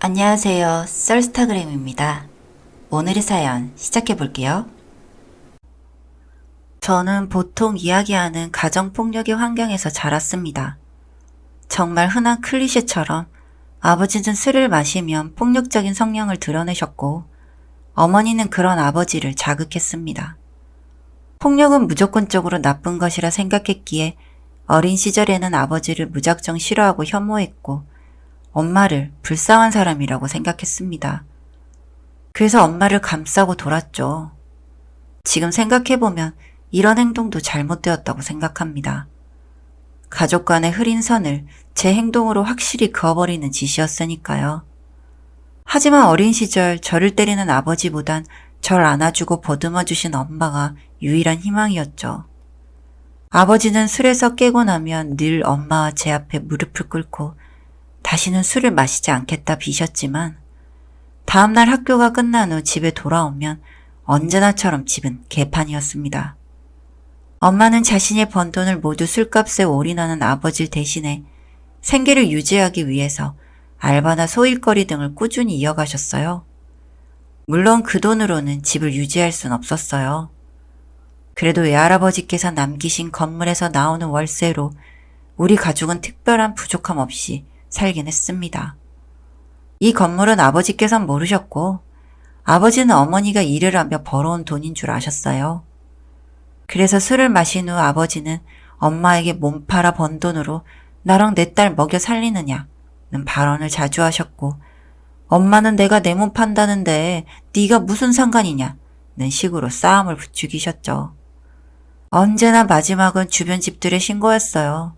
안녕하세요. 썰스타그램입니다. 오늘의 사연 시작해 볼게요. 저는 보통 이야기하는 가정폭력의 환경에서 자랐습니다. 정말 흔한 클리셰처럼 아버지는 술을 마시면 폭력적인 성향을 드러내셨고 어머니는 그런 아버지를 자극했습니다. 폭력은 무조건적으로 나쁜 것이라 생각했기에 어린 시절에는 아버지를 무작정 싫어하고 혐오했고 엄마를 불쌍한 사람이라고 생각했습니다. 그래서 엄마를 감싸고 돌았죠. 지금 생각해보면 이런 행동도 잘못되었다고 생각합니다. 가족 간의 흐린 선을 제 행동으로 확실히 그어버리는 짓이었으니까요. 하지만 어린 시절 저를 때리는 아버지보단 절 안아주고 보듬어주신 엄마가 유일한 희망이었죠. 아버지는 술에서 깨고 나면 늘 엄마와 제 앞에 무릎을 꿇고 다시는 술을 마시지 않겠다 비셨지만 다음날 학교가 끝난 후 집에 돌아오면 언제나처럼 집은 개판이었습니다. 엄마는 자신이 번 돈을 모두 술값에 올인하는 아버지를 대신해 생계를 유지하기 위해서 알바나 소일거리 등을 꾸준히 이어가셨어요. 물론 그 돈으로는 집을 유지할 순 없었어요. 그래도 외할아버지께서 남기신 건물에서 나오는 월세로 우리 가족은 특별한 부족함 없이 살긴 했습니다. 이 건물은 아버지께선 모르셨고 아버지는 어머니가 일을 하며 벌어온 돈인 줄 아셨어요. 그래서 술을 마신 후 아버지는 엄마에게 몸 팔아 번 돈으로 나랑 내 딸 먹여 살리느냐는 발언을 자주 하셨고 엄마는 내가 내 몸 판다는데 네가 무슨 상관이냐는 식으로 싸움을 부추기셨죠. 언제나 마지막은 주변 집들의 신고였어요.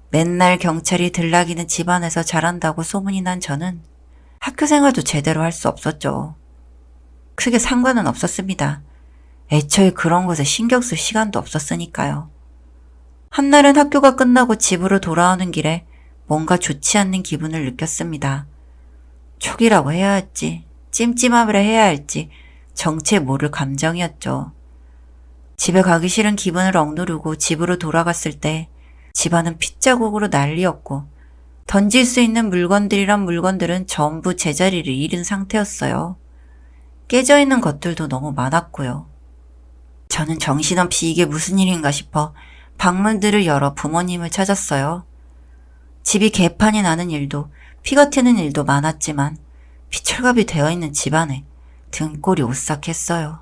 맨날 경찰이 들락이는 집안에서 자란다고 소문이 난 저는 학교 생활도 제대로 할 수 없었죠. 크게 상관은 없었습니다. 애초에 그런 것에 신경 쓸 시간도 없었으니까요. 한날은 학교가 끝나고 집으로 돌아오는 길에 뭔가 좋지 않는 기분을 느꼈습니다. 촉이라고 해야 할지 찜찜함이라 해야 할지 정체 모를 감정이었죠. 집에 가기 싫은 기분을 억누르고 집으로 돌아갔을 때 집안은 핏자국으로 난리였고 던질 수 있는 물건들이란 물건들은 전부 제자리를 잃은 상태였어요. 깨져있는 것들도 너무 많았고요. 저는 정신없이 이게 무슨 일인가 싶어 방문들을 열어 부모님을 찾았어요. 집이 개판이 나는 일도 피가 튀는 일도 많았지만 피철갑이 되어있는 집안에 등골이 오싹했어요.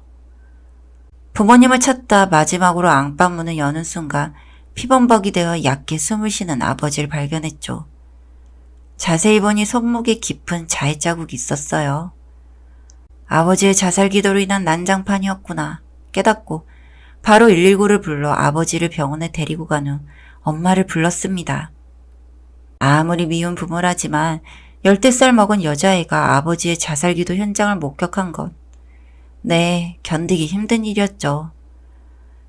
부모님을 찾다 마지막으로 안방문을 여는 순간 피범벅이 되어 얕게 숨을 쉬는 아버지를 발견했죠. 자세히 보니 손목에 깊은 자해 자국이 있었어요. 아버지의 자살 기도로 인한 난장판이었구나 깨닫고 바로 119를 불러 아버지를 병원에 데리고 간 후 엄마를 불렀습니다. 아무리 미운 부모라지만 10살 먹은 여자애가 아버지의 자살 기도 현장을 목격한 것. 네, 견디기 힘든 일이었죠.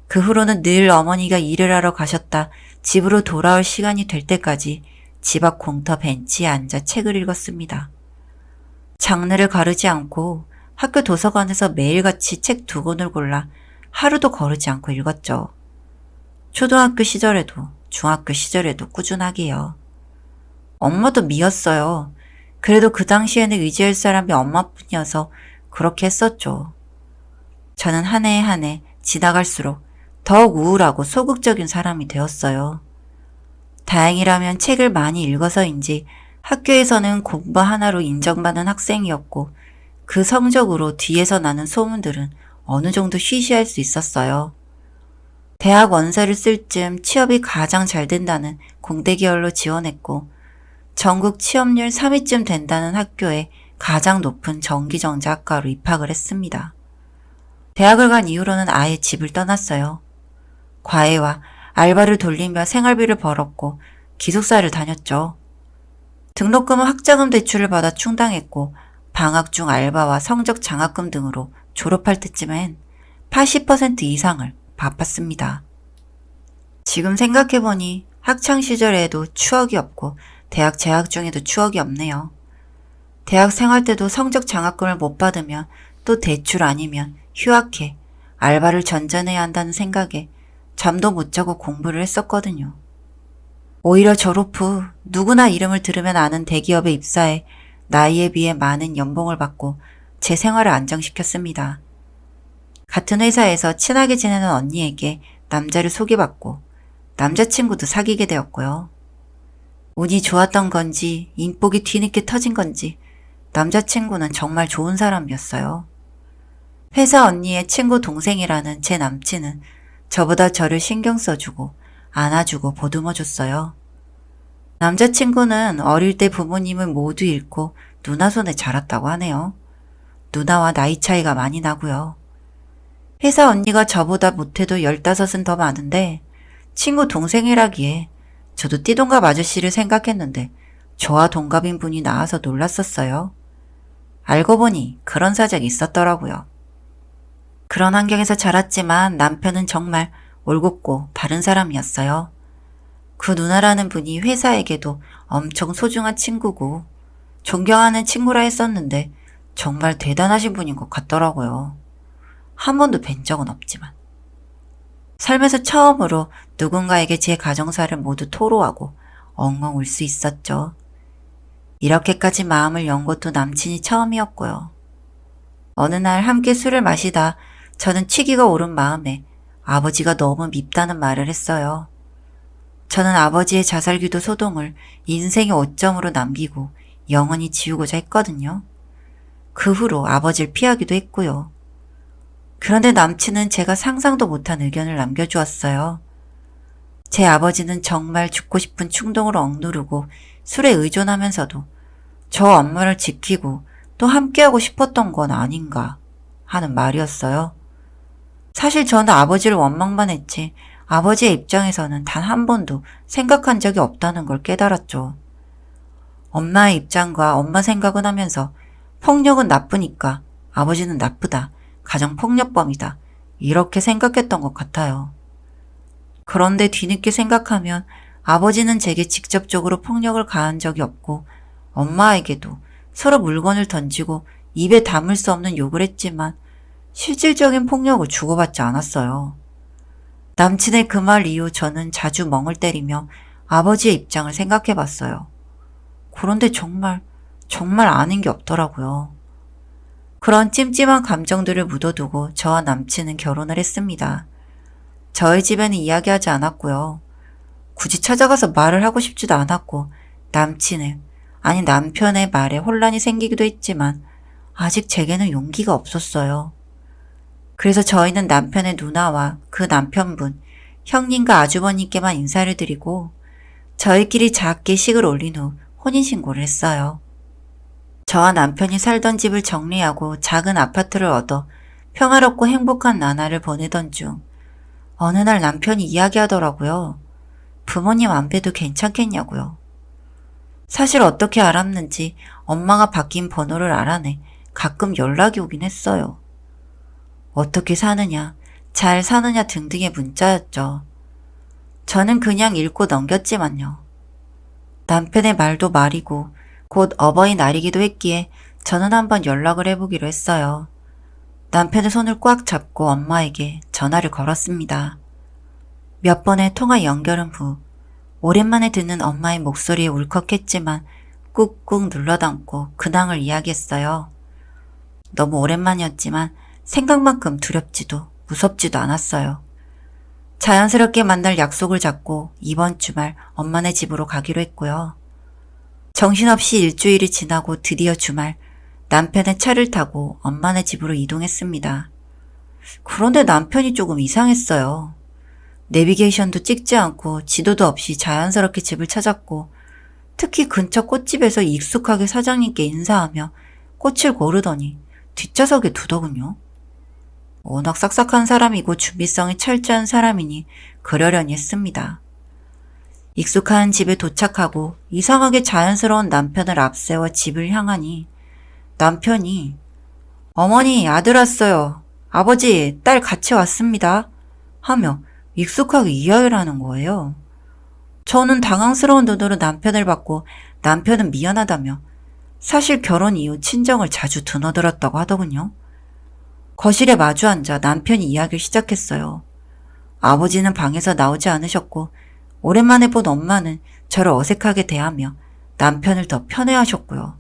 그 후로는 늘 어머니가 일을 하러 가셨다 집으로 돌아올 시간이 될 때까지 집 앞 공터 벤치에 앉아 책을 읽었습니다. 장르를 가르지 않고 학교 도서관에서 매일같이 책 2권을 골라 하루도 거르지 않고 읽었죠. 초등학교 시절에도 중학교 시절에도 꾸준하게요. 엄마도 미웠어요. 그래도 그 당시에는 의지할 사람이 엄마뿐이어서 그렇게 했었죠. 저는 한 해 한 해 지나갈수록 더욱 우울하고 소극적인 사람이 되었어요. 다행이라면 책을 많이 읽어서인지 학교에서는 공부 하나로 인정받는 학생이었고 그 성적으로 뒤에서 나는 소문들은 어느 정도 쉬쉬할 수 있었어요. 대학 원서를 쓸 쯤 취업이 가장 잘 된다는 공대 계열로 지원했고 전국 취업률 3위쯤 된다는 학교에 가장 높은 전기전자학과로 입학을 했습니다. 대학을 간 이후로는 아예 집을 떠났어요. 과외와 알바를 돌리며 생활비를 벌었고 기숙사를 다녔죠. 등록금은 학자금 대출을 받아 충당했고 방학 중 알바와 성적 장학금 등으로 졸업할 때쯤엔 80% 이상을 갚았습니다. 지금 생각해보니 학창시절에도 추억이 없고 대학 재학 중에도 추억이 없네요. 대학 생활 때도 성적 장학금을 못 받으면 또 대출 아니면 휴학해 알바를 전전해야 한다는 생각에 잠도 못 자고 공부를 했었거든요. 오히려 졸업 후 누구나 이름을 들으면 아는 대기업에 입사해 나이에 비해 많은 연봉을 받고 제 생활을 안정시켰습니다. 같은 회사에서 친하게 지내는 언니에게 남자를 소개받고 남자친구도 사귀게 되었고요. 운이 좋았던 건지 인복이 뒤늦게 터진 건지 남자친구는 정말 좋은 사람이었어요. 회사 언니의 친구 동생이라는 제 남친은 저보다 저를 신경 써주고 안아주고 보듬어줬어요. 남자친구는 어릴 때 부모님을 모두 잃고 누나 손에 자랐다고 하네요. 누나와 나이 차이가 많이 나고요. 회사 언니가 저보다 못해도 15은 더 많은데 친구 동생이라기에 저도 띠동갑 아저씨를 생각했는데 저와 동갑인 분이 나와서 놀랐었어요. 알고 보니 그런 사정이 있었더라고요. 그런 환경에서 자랐지만 남편은 정말 올곧고 바른 사람이었어요. 그 누나라는 분이 회사에게도 엄청 소중한 친구고 존경하는 친구라 했었는데 정말 대단하신 분인 것 같더라고요. 한 번도 뵌 적은 없지만. 살면서 처음으로 누군가에게 제 가정사를 모두 토로하고 엉엉 울 수 있었죠. 이렇게까지 마음을 연 것도 남친이 처음이었고요. 어느 날 함께 술을 마시다 저는 취기가 오른 마음에 아버지가 너무 밉다는 말을 했어요. 저는 아버지의 자살기도 소동을 인생의 오점으로 남기고 영원히 지우고자 했거든요. 그 후로 아버지를 피하기도 했고요. 그런데 남친은 제가 상상도 못한 의견을 남겨주었어요. 제 아버지는 정말 죽고 싶은 충동을 억누르고 술에 의존하면서도 저 엄마를 지키고 또 함께하고 싶었던 건 아닌가 하는 말이었어요. 사실 저는 아버지를 원망만 했지 아버지의 입장에서는 단 한 번도 생각한 적이 없다는 걸 깨달았죠. 엄마의 입장과 엄마 생각은 하면서 폭력은 나쁘니까 아버지는 나쁘다, 가정폭력범이다 이렇게 생각했던 것 같아요. 그런데 뒤늦게 생각하면 아버지는 제게 직접적으로 폭력을 가한 적이 없고 엄마에게도 서로 물건을 던지고 입에 담을 수 없는 욕을 했지만 실질적인 폭력을 주고받지 않았어요. 남친의 그 말 이후 저는 자주 멍을 때리며 아버지의 입장을 생각해 봤어요. 그런데 정말 아닌 게 없더라고요. 그런 찜찜한 감정들을 묻어두고 저와 남친은 결혼을 했습니다. 저희 집에는 이야기하지 않았고요. 굳이 찾아가서 말을 하고 싶지도 않았고 남편의 말에 혼란이 생기기도 했지만 아직 제게는 용기가 없었어요. 그래서 저희는 남편의 누나와 그 남편분, 형님과 아주버님께만 인사를 드리고 저희끼리 작게 식을 올린 후 혼인신고를 했어요. 저와 남편이 살던 집을 정리하고 작은 아파트를 얻어 평화롭고 행복한 나날을 보내던 중 어느 날 남편이 이야기하더라고요. 부모님 안 뵈도 괜찮겠냐고요. 사실 어떻게 알았는지 엄마가 바뀐 번호를 알아내 가끔 연락이 오긴 했어요. 어떻게 사느냐, 잘 사느냐 등등의 문자였죠. 저는 그냥 읽고 넘겼지만요. 남편의 말도 말이고 곧 어버이날이기도 했기에 저는 한번 연락을 해보기로 했어요. 남편의 손을 꽉 잡고 엄마에게 전화를 걸었습니다. 몇 번의 통화 연결은 후 오랜만에 듣는 엄마의 목소리에 울컥했지만 꾹꾹 눌러담고 근황을 이야기했어요. 너무 오랜만이었지만 생각만큼 두렵지도 무섭지도 않았어요. 자연스럽게 만날 약속을 잡고 이번 주말 엄마네 집으로 가기로 했고요. 정신없이 일주일이 지나고 드디어 주말 남편의 차를 타고 엄마네 집으로 이동했습니다. 그런데 남편이 조금 이상했어요. 내비게이션도 찍지 않고 지도도 없이 자연스럽게 집을 찾았고 특히 근처 꽃집에서 익숙하게 사장님께 인사하며 꽃을 고르더니 뒷좌석에 두더군요. 워낙 싹싹한 사람이고 준비성이 철저한 사람이니 그러려니 했습니다. 익숙한 집에 도착하고 이상하게 자연스러운 남편을 앞세워 집을 향하니 남편이 어머니 아들 왔어요. 아버지 딸 같이 왔습니다. 하며 익숙하게 이야기를 하는 거예요. 저는 당황스러운 눈으로 남편을 봤고 남편은 미안하다며 사실 결혼 이후 친정을 자주 드나들었다고 하더군요. 거실에 마주 앉아 남편이 이야기를 시작했어요. 아버지는 방에서 나오지 않으셨고 오랜만에 본 엄마는 저를 어색하게 대하며 남편을 더 편애하셨고요.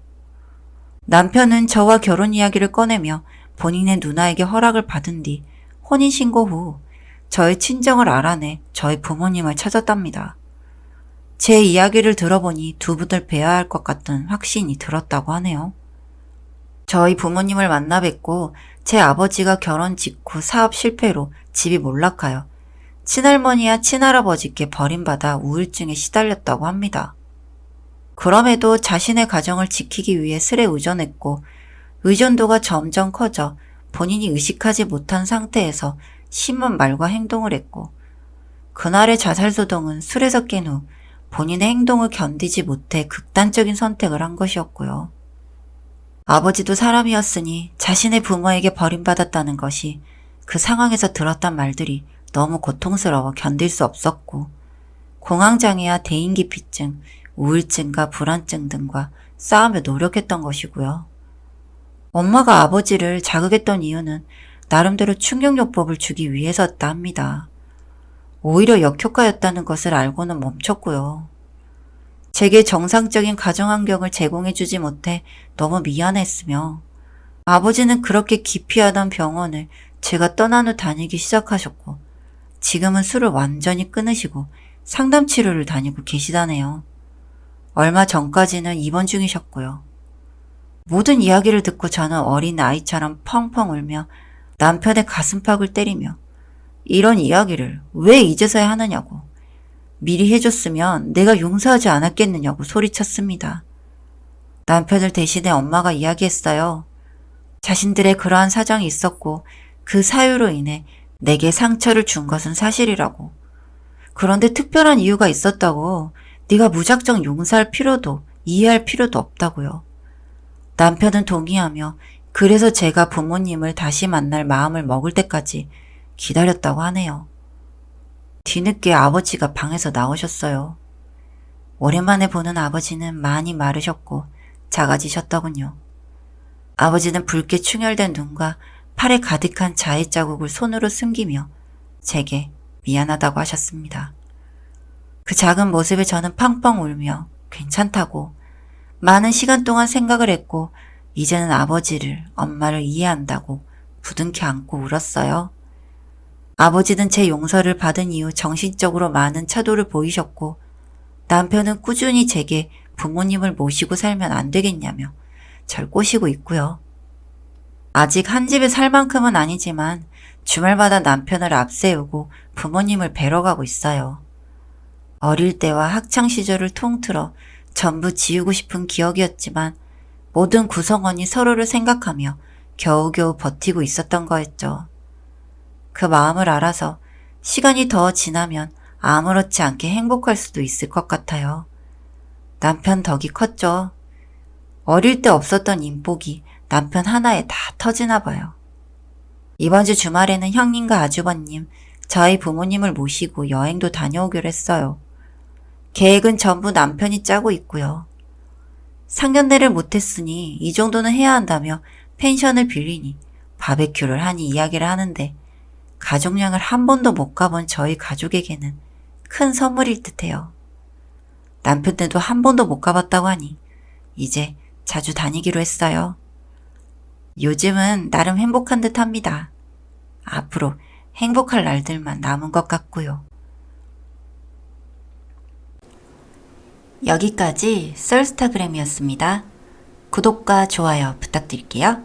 남편은 저와 결혼 이야기를 꺼내며 본인의 누나에게 허락을 받은 뒤 혼인신고 후 저의 친정을 알아내 저희 부모님을 찾았답니다. 제 이야기를 들어보니 두 분을 뵈야 할 것 같은 확신이 들었다고 하네요. 저희 부모님을 만나 뵙고 제 아버지가 결혼 직후 사업 실패로 집이 몰락하여 친할머니와 친할아버지께 버림받아 우울증에 시달렸다고 합니다. 그럼에도 자신의 가정을 지키기 위해 술에 의존했고 의존도가 점점 커져 본인이 의식하지 못한 상태에서 심한 말과 행동을 했고 그날의 자살소동은 술에서 깬 후 본인의 행동을 견디지 못해 극단적인 선택을 한 것이었고요. 아버지도 사람이었으니 자신의 부모에게 버림받았다는 것이 그 상황에서 들었단 말들이 너무 고통스러워 견딜 수 없었고 공황장애와 대인기피증, 우울증과 불안증 등과 싸우며 노력했던 것이고요. 엄마가 아버지를 자극했던 이유는 나름대로 충격요법을 주기 위해서였다 합니다. 오히려 역효과였다는 것을 알고는 멈췄고요. 제게 정상적인 가정환경을 제공해주지 못해 너무 미안했으며 아버지는 그렇게 기피하던 병원을 제가 떠난 후 다니기 시작하셨고 지금은 술을 완전히 끊으시고 상담치료를 다니고 계시다네요. 얼마 전까지는 입원 중이셨고요. 모든 이야기를 듣고 저는 어린 아이처럼 펑펑 울며 남편의 가슴팍을 때리며 이런 이야기를 왜 이제서야 하느냐고 미리 해줬으면 내가 용서하지 않았겠느냐고 소리쳤습니다. 남편을 대신해 엄마가 이야기했어요. 자신들의 그러한 사정이 있었고 그 사유로 인해 내게 상처를 준 것은 사실이라고. 그런데 특별한 이유가 있었다고 네가 무작정 용서할 필요도 이해할 필요도 없다고요. 남편은 동의하며 그래서 제가 부모님을 다시 만날 마음을 먹을 때까지 기다렸다고 하네요. 뒤늦게 아버지가 방에서 나오셨어요. 오랜만에 보는 아버지는 많이 마르셨고 작아지셨더군요. 아버지는 붉게 충혈된 눈과 팔에 가득한 자해 자국을 손으로 숨기며 제게 미안하다고 하셨습니다. 그 작은 모습에 저는 팡팡 울며 괜찮다고 많은 시간 동안 생각을 했고 이제는 아버지를, 엄마를 이해한다고 부둥켜 안고 울었어요. 아버지는 제 용서를 받은 이후 정신적으로 많은 차도를 보이셨고 남편은 꾸준히 제게 부모님을 모시고 살면 안 되겠냐며 절 꼬시고 있고요. 아직 한 집에 살 만큼은 아니지만 주말마다 남편을 앞세우고 부모님을 뵈러 가고 있어요. 어릴 때와 학창 시절을 통틀어 전부 지우고 싶은 기억이었지만 모든 구성원이 서로를 생각하며 겨우겨우 버티고 있었던 거였죠. 그 마음을 알아서 시간이 더 지나면 아무렇지 않게 행복할 수도 있을 것 같아요. 남편 덕이 컸죠. 어릴 때 없었던 인복이 남편 하나에 다 터지나 봐요. 이번 주 주말에는 형님과 아주버님, 저희 부모님을 모시고 여행도 다녀오기로 했어요. 계획은 전부 남편이 짜고 있고요. 상견례를 못했으니 이 정도는 해야 한다며 펜션을 빌리니 바베큐를 하니 이야기를 하는데 가족여행을 한 번도 못 가본 저희 가족에게는 큰 선물일 듯해요. 남편네도 한 번도 못 가봤다고 하니 이제 자주 다니기로 했어요. 요즘은 나름 행복한 듯 합니다. 앞으로 행복할 날들만 남은 것 같고요. 여기까지 썰스타그램이었습니다. 구독과 좋아요 부탁드릴게요.